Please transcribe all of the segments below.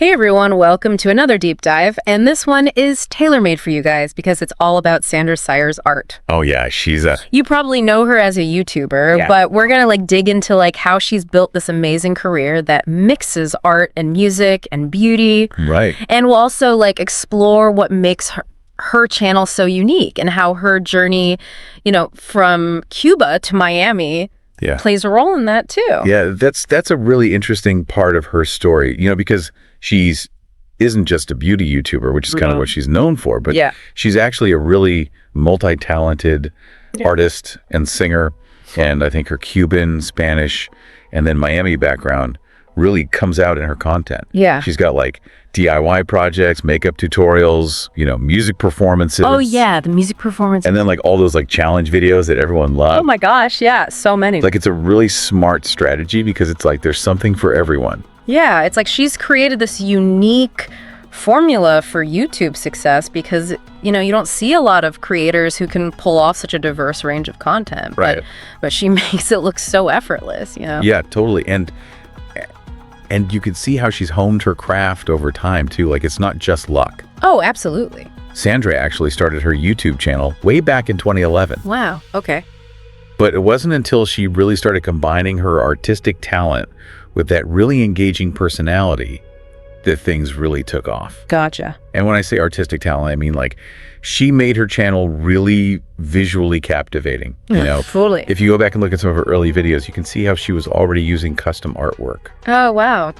Hey everyone, welcome to another deep dive, and this one is tailor-made for you guys because it's all about Sandra Cires Art. Oh yeah, You probably know her as a YouTuber, but we're gonna dig into how she's built this amazing career that mixes art and music and beauty. Right. And we'll also explore what makes her channel so unique and how her journey, from Cuba to Miami plays a role in that too. Yeah, that's a really interesting part of her story, because isn't just a beauty YouTuber, which is kind of what she's known for, but she's actually a really multi-talented artist and singer. And I think her Cuban, Spanish, and then Miami background really comes out in her content. Yeah. She's got DIY projects, makeup tutorials, music performances. Oh yeah, the music performances. And then all those challenge videos that everyone loves. Oh my gosh, yeah, so many. It's a really smart strategy because it's there's something for everyone. Yeah, it's she's created this unique formula for YouTube success because, you don't see a lot of creators who can pull off such a diverse range of content. Right. But she makes it look so effortless, Yeah, totally. And you can see how she's honed her craft over time too. It's not just luck. Oh, absolutely. Sandra actually started her YouTube channel way back in 2011. Wow, okay. But it wasn't until she really started combining her artistic talent with that really engaging personality that things really took off. Gotcha. And when I say artistic talent, I mean she made her channel really visually captivating. Totally. If you go back and look at some of her early videos, you can see how she was already using custom artwork. Oh, wow.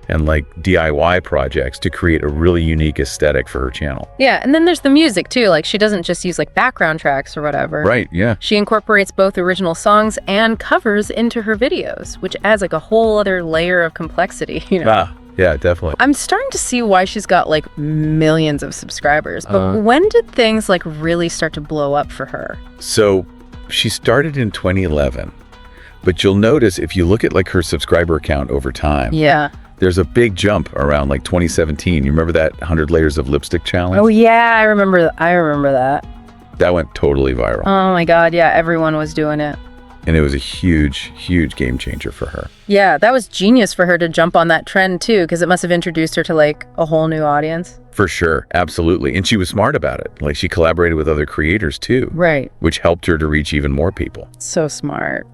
And DIY projects to create a really unique aesthetic for her channel. Yeah, and then there's the music too. She doesn't just use background tracks or whatever. Right, yeah. She incorporates both original songs and covers into her videos, which adds a whole other layer of complexity, Yeah, definitely. I'm starting to see why she's got millions of subscribers, but when did things really start to blow up for her? So she started in 2011, but you'll notice if you look at her subscriber count over time, there's a big jump around 2017. You remember that 100 layers of lipstick challenge? Oh yeah, I remember that. That went totally viral. Oh my God, yeah, everyone was doing it. And it was a huge, huge game changer for her. Yeah, that was genius for her to jump on that trend too, because it must have introduced her to a whole new audience. For sure, absolutely. And she was smart about it. She collaborated with other creators too. Right. Which helped her to reach even more people. So smart.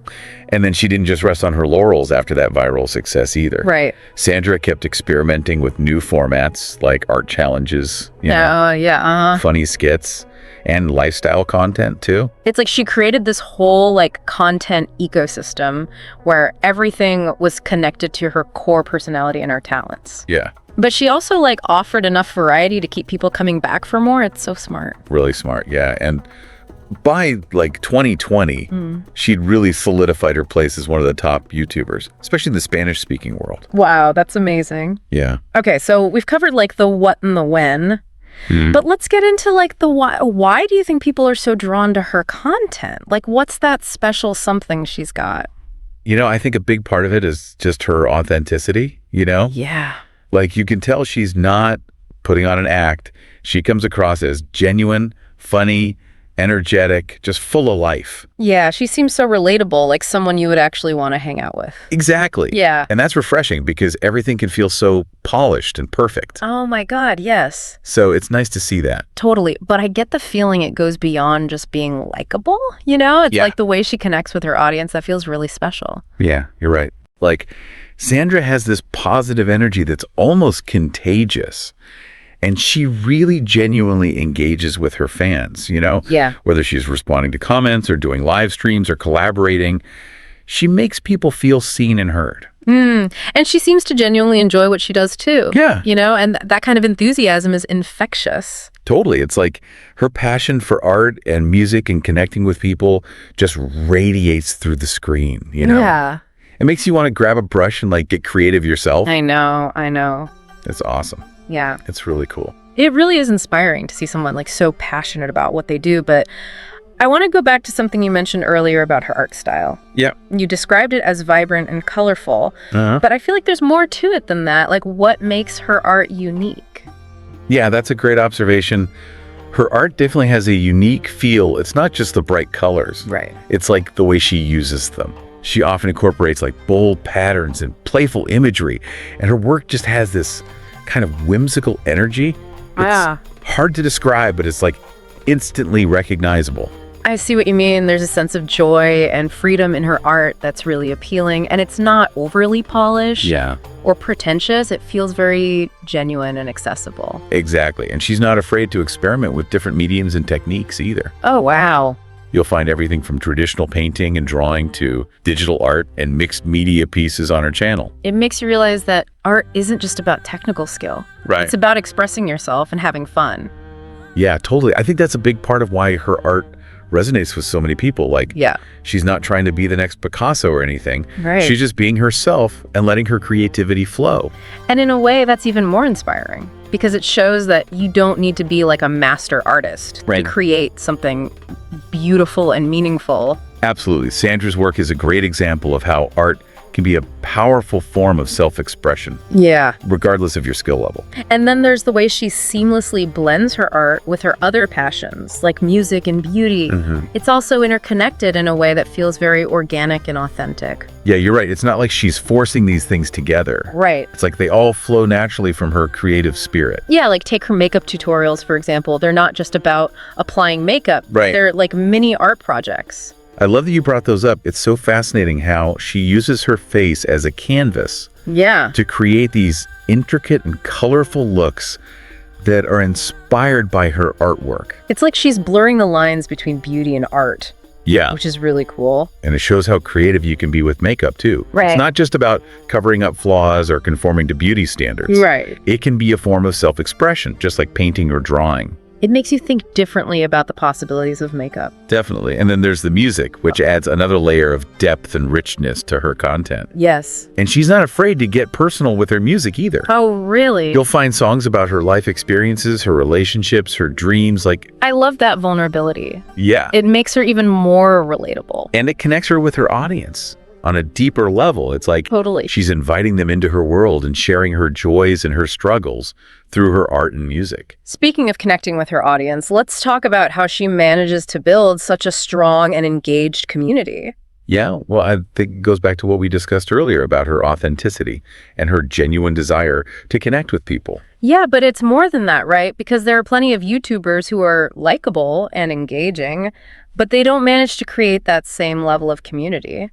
And then she didn't just rest on her laurels after that viral success either. Right. Sandra kept experimenting with new formats like art challenges, funny skits, and lifestyle content too. It's she created this whole content ecosystem where everything was connected to her core personality and her talents. Yeah. But she also offered enough variety to keep people coming back for more. It's so smart. Really smart, yeah. And by 2020, she'd really solidified her place as one of the top YouTubers, especially in the Spanish-speaking world. Wow, that's amazing. Yeah. Okay, so we've covered the what and the when. But let's get into the why. Why do you think people are so drawn to her content? What's that special something she's got? I think a big part of it is just her authenticity, Yeah. You can tell she's not putting on an act. She comes across as genuine, funny, energetic, just full of life. Yeah, she seems so relatable, someone you would actually want to hang out with. Exactly. Yeah. And that's refreshing because everything can feel so polished and perfect. Oh my God, yes. So it's nice to see that. Totally. But I get the feeling it goes beyond just being likable, It's the way she connects with her audience that feels really special. Yeah, you're right. Sandra has this positive energy that's almost contagious. And she really genuinely engages with her fans, Yeah. Whether she's responding to comments or doing live streams or collaborating, she makes people feel seen and heard. And she seems to genuinely enjoy what she does too. Yeah. And that kind of enthusiasm is infectious. Totally. It's her passion for art and music and connecting with people just radiates through the screen, Yeah. It makes you want to grab a brush and get creative yourself. I know. It's awesome. Yeah. It's really cool. It really is inspiring to see someone so passionate about what they do, but I want to go back to something you mentioned earlier about her art style. Yeah. You described it as vibrant and colorful, but I feel there's more to it than that. What makes her art unique? Yeah, that's a great observation. Her art definitely has a unique feel. It's not just the bright colors. Right. It's the way she uses them. She often incorporates bold patterns and playful imagery, and her work just has this kind of whimsical energy. It's hard to describe, but it's like instantly recognizable. I see what you mean. There's a sense of joy and freedom in her art that's really appealing, and it's not overly polished or pretentious. It feels very genuine and accessible. Exactly. And she's not afraid to experiment with different mediums and techniques either. Oh, wow. You'll find everything from traditional painting and drawing to digital art and mixed media pieces on her channel. It makes you realize that art isn't just about technical skill. Right. It's about expressing yourself and having fun. Yeah, totally. I think that's a big part of why her art resonates with so many people. Like, she's not trying to be the next Picasso or anything. Right. She's just being herself and letting her creativity flow. And in a way, that's even more inspiring because it shows that you don't need to be like a master artist to create something beautiful and meaningful. Absolutely. Sandra's work is a great example of how art can be a powerful form of self-expression. Yeah. Regardless of your skill level. And then there's the way she seamlessly blends her art with her other passions, like music and beauty. It's also interconnected in a way that feels very organic and authentic. Yeah, you're right. It's not like she's forcing these things together. Right. It's like they all flow naturally from her creative spirit. Yeah, like take her makeup tutorials, for example. They're not just about applying makeup. Right. They're like mini art projects. I love that you brought those up. It's so fascinating how she uses her face as a canvas to create these intricate and colorful looks that are inspired by her artwork. It's like she's blurring the lines between beauty and art. Yeah. Which is really cool. And it shows how creative you can be with makeup, too. Right. It's not just about covering up flaws or conforming to beauty standards. Right. It can be a form of self-expression, just like painting or drawing. It makes you think differently about the possibilities of makeup. Definitely. And then there's the music, which adds another layer of depth and richness to her content. Yes. And she's not afraid to get personal with her music either. Oh, really? You'll find songs about her life experiences, her relationships, her dreams. I love that vulnerability. Yeah. It makes her even more relatable. And it connects her with her audience on a deeper level. It's like she's inviting them into her world and sharing her joys and her struggles through her art and music. Speaking of connecting with her audience, let's talk about how she manages to build such a strong and engaged community. Yeah, well, I think it goes back to what we discussed earlier about her authenticity and her genuine desire to connect with people. Yeah, but it's more than that, right? Because there are plenty of YouTubers who are likable and engaging, but they don't manage to create that same level of community.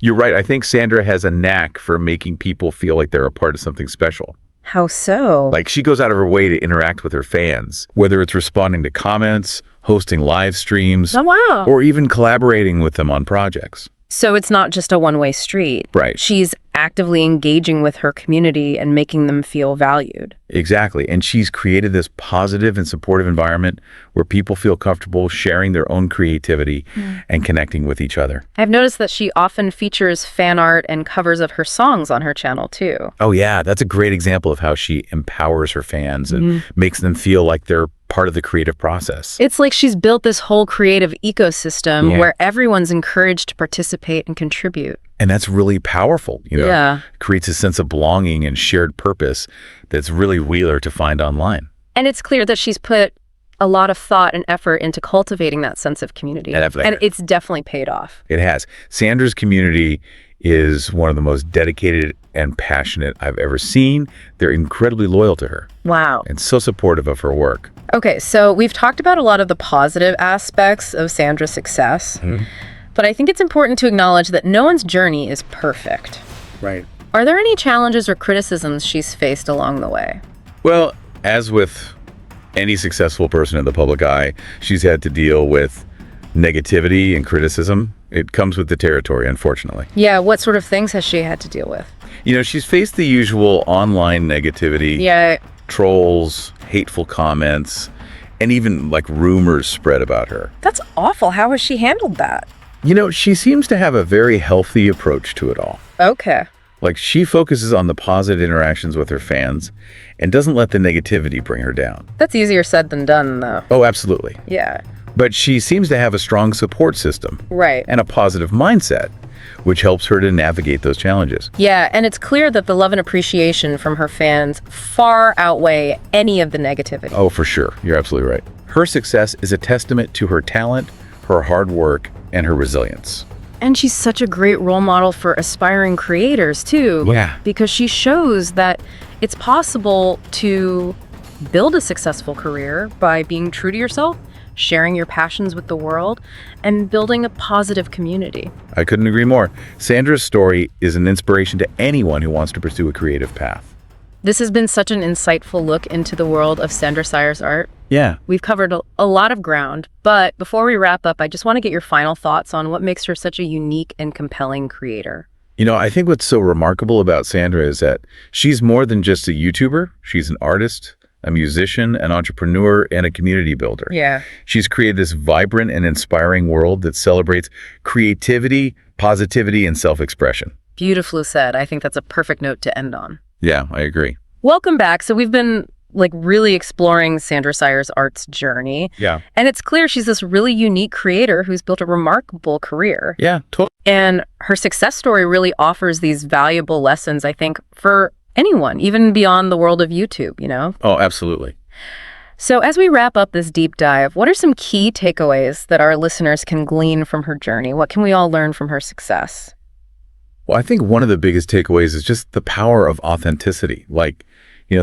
You're right. I think Sandra has a knack for making people feel like they're a part of something special. How so? Like she goes out of her way to interact with her fans, whether it's responding to comments, hosting live streams, or even collaborating with them on projects. So it's not just a one-way street. Right. She's actively engaging with her community and making them feel valued. Exactly. And she's created this positive and supportive environment where people feel comfortable sharing their own creativity and connecting with each other. I've noticed that she often features fan art and covers of her songs on her channel, too. Oh, yeah. That's a great example of how she empowers her fans and makes them feel like they're part of the creative process. It's like she's built this whole creative ecosystem where everyone's encouraged to participate and contribute. And that's really powerful, you know. Yeah. Creates a sense of belonging and shared purpose that's really Wheeler to find online. And it's clear that she's put a lot of thought and effort into cultivating that sense of community. And it's definitely paid off. It has. Sandra's community is one of the most dedicated and passionate I've ever seen. They're incredibly loyal to her. Wow. And so supportive of her work. Okay, so we've talked about a lot of the positive aspects of Sandra's success. But I think it's important to acknowledge that no one's journey is perfect. Right. Are there any challenges or criticisms she's faced along the way? Well, as with any successful person in the public eye, she's had to deal with negativity and criticism. It comes with the territory, unfortunately. Yeah, what sort of things has she had to deal with? You know, she's faced the usual online negativity. Yeah. Trolls, hateful comments, and even like rumors spread about her. That's awful. How has she handled that? You know, she seems to have a very healthy approach to it all. Okay. Like she focuses on the positive interactions with her fans and doesn't let the negativity bring her down. That's easier said than done, though. Oh, absolutely. Yeah. But she seems to have a strong support system. Right. And a positive mindset, which helps her to navigate those challenges. Yeah, and it's clear that the love and appreciation from her fans far outweigh any of the negativity. Oh, for sure. You're absolutely right. Her success is a testament to her talent, her hard work, and her resilience. And she's such a great role model for aspiring creators, too. Yeah. Because she shows that it's possible to build a successful career by being true to yourself, sharing your passions with the world, and building a positive community. I couldn't agree more. Sandra's story is an inspiration to anyone who wants to pursue a creative path. This has been such an insightful look into the world of Sandra Cires Art. Yeah. We've covered a lot of ground, but before we wrap up, I just want to get your final thoughts on what makes her such a unique and compelling creator. I think what's so remarkable about Sandra is that she's more than just a YouTuber. She's an artist, a musician, an entrepreneur, and a community builder. Yeah. She's created this vibrant and inspiring world that celebrates creativity, positivity, and self-expression. Beautifully said. I think that's a perfect note to end on. Yeah, I agree. Welcome back. So we've been really exploring Sandra Cires Art's journey. Yeah. And it's clear she's this really unique creator who's built a remarkable career. Yeah, totally. And her success story really offers these valuable lessons, I think, for anyone, even beyond the world of YouTube, Oh, absolutely. So as we wrap up this deep dive, what are some key takeaways that our listeners can glean from her journey? What can we all learn from her success? Well, I think one of the biggest takeaways is just the power of authenticity.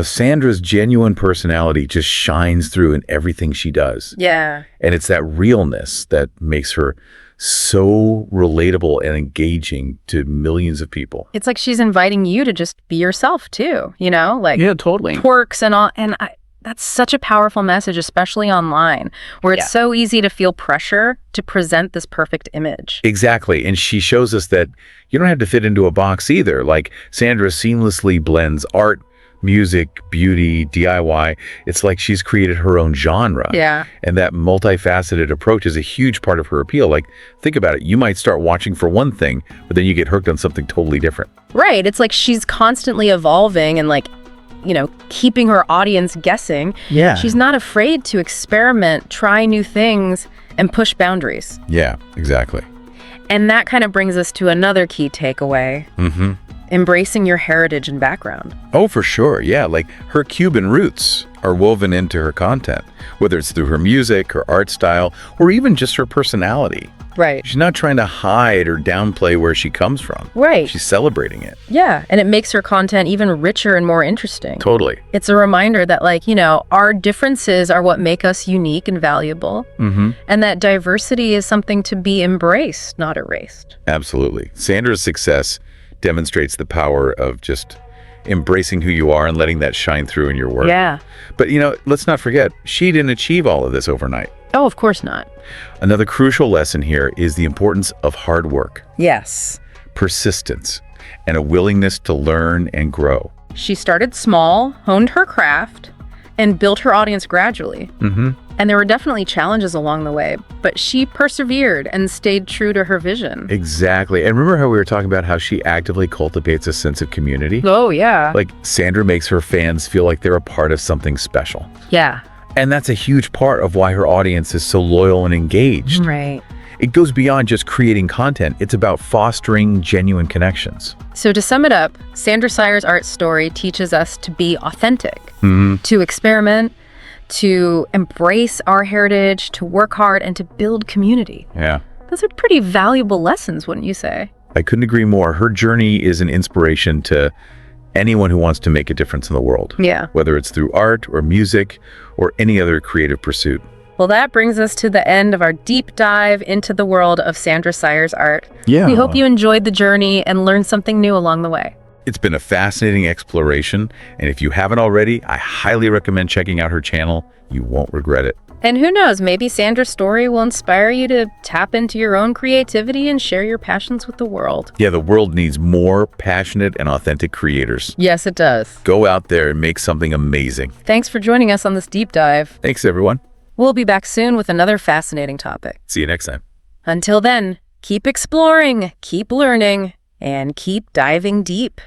Sandra's genuine personality just shines through in everything she does. Yeah. And it's that realness that makes her so relatable and engaging to millions of people. It's like she's inviting you to just be yourself too, Yeah, totally. Twerks and all. And that's such a powerful message, especially online, where it's so easy to feel pressure to present this perfect image. Exactly. And she shows us that you don't have to fit into a box either. Like Sandra seamlessly blends art, music, beauty, DIY. It's like she's created her own genre. Yeah. And that multifaceted approach is a huge part of her appeal. Like, think about it. You might start watching for one thing, but then you get hooked on something totally different. Right. It's like she's constantly evolving and keeping her audience guessing. Yeah. She's not afraid to experiment, try new things, and push boundaries. Yeah, exactly. And that kind of brings us to another key takeaway. Mm-hmm. Embracing your heritage and background. Oh, for sure. Yeah, like her Cuban roots are woven into her content, whether it's through her music, her art style, or even just her personality. Right. She's not trying to hide or downplay where she comes from. Right. She's celebrating it. Yeah, and it makes her content even richer and more interesting. Totally. It's a reminder that, our differences are what make us unique and valuable, and that diversity is something to be embraced, not erased. Absolutely. Sandra's success demonstrates the power of just embracing who you are and letting that shine through in your work. Yeah. But, let's not forget, she didn't achieve all of this overnight. Oh, of course not. Another crucial lesson here is the importance of hard work. Yes. Persistence, and a willingness to learn and grow. She started small, honed her craft, and built her audience gradually. And there were definitely challenges along the way, but she persevered and stayed true to her vision. Exactly. And remember how we were talking about how she actively cultivates a sense of community? Oh, yeah. Like Sandra makes her fans feel like they're a part of something special. Yeah. And that's a huge part of why her audience is so loyal and engaged. Right. It goes beyond just creating content. It's about fostering genuine connections. So to sum it up, Sandra Cires Art's story teaches us to be authentic, to experiment, to embrace our heritage, to work hard, and to build community. Yeah. Those are pretty valuable lessons, wouldn't you say? I couldn't agree more. Her journey is an inspiration to anyone who wants to make a difference in the world. Yeah. Whether it's through art or music or any other creative pursuit. Well, that brings us to the end of our deep dive into the world of Sandra Cires Art. Yeah. We hope you enjoyed the journey and learned something new along the way. It's been a fascinating exploration, and if you haven't already, I highly recommend checking out her channel. You won't regret it. And who knows, maybe Sandra's story will inspire you to tap into your own creativity and share your passions with the world. Yeah, the world needs more passionate and authentic creators. Yes, it does. Go out there and make something amazing. Thanks for joining us on this deep dive. Thanks, everyone. We'll be back soon with another fascinating topic. See you next time. Until then, keep exploring, keep learning, and keep diving deep.